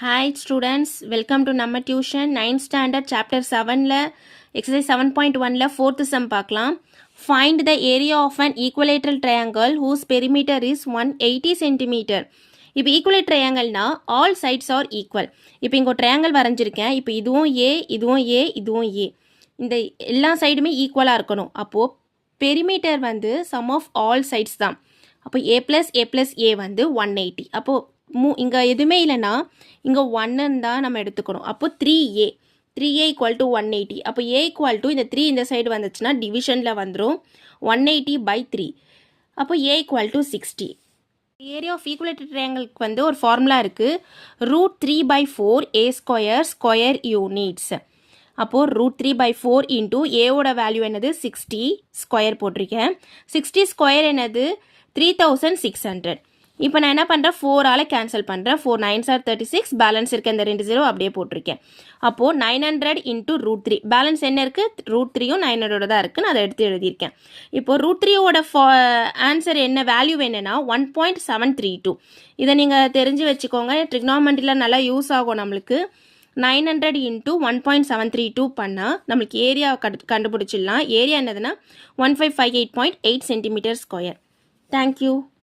Hi students, welcome to நம்ம tuition 9th standard chapter 7ல exercise 7.1ல 4th sum பார்க்கலாம். Find the area of an equilateral triangle whose perimeter is 180 cm. இப்போ equilateral triangleனா all sides are equal. இப்போ இங்க ஒரு triangle வரைஞ்சிருக்கேன். இப்போ இதுவும் A, இதுவும் A, இதுவும் A. இந்த எல்லா சைடுமே ஈக்குவலாக இருக்கணும். அப்போது பெரிமீட்டர் வந்து sum of all sides தான். அப்போ A+A+A வந்து 180. அப்போது இங்கே எதுவுமே இல்லைன்னா இங்கே 1 தான் நம்ம எடுத்துக்கணும். அப்போ 3A ஈக்குவல் டு 180. அப்போ A ஈக்குவல் டு இந்த 3 இந்த சைடு வந்துச்சுன்னா டிவிஷனில் வந்துடும் 180/3. அப்போ A equal to 60. Area of equilateral ட்ரையாங்கிளுக்கு வந்து ஒரு ஃபார்முலா இருக்குது. √3/4 ஸ்கொயர் யூனிட்ஸ். அப்போது √3/4 இன்ட்டு ஏவோட வேல்யூ என்னது 60 ஸ்கொயர் போட்டிருக்கேன். 60 ஸ்கொயர் என்னது 3600. இப்போ நான் என்ன பண்ணுறேன் 4ஆல் கேன்சல் பண்ணுறேன். 4 9s are 36, பேலன்ஸ் இருக்க இந்த 2 0 அப்படியே போட்டிருக்கேன். அப்போது 900 இன்ட்டு √3, பேலன்ஸ் என்ன இருக்குது √3யும் 900 தான் இருக்குது, நான் அதை எடுத்து எழுதியிருக்கேன். இப்போது √3யோட ஆன்சர் என்ன வேல்யூ என்னென்னா 1.732. இதை நீங்கள் தெரிஞ்சு வச்சுக்கோங்க, ட்ரிக்னாமெண்ட்ரியில் நல்லா யூஸ் ஆகும் நம்மளுக்கு. 900 இன்ட்டு 1.732 பண்ணால் நம்மளுக்கு ஏரியா கண்டுபிடிச்சிடலாம். ஏரியா என்னதுன்னா 1558.8 cm². தேங்க்யூ.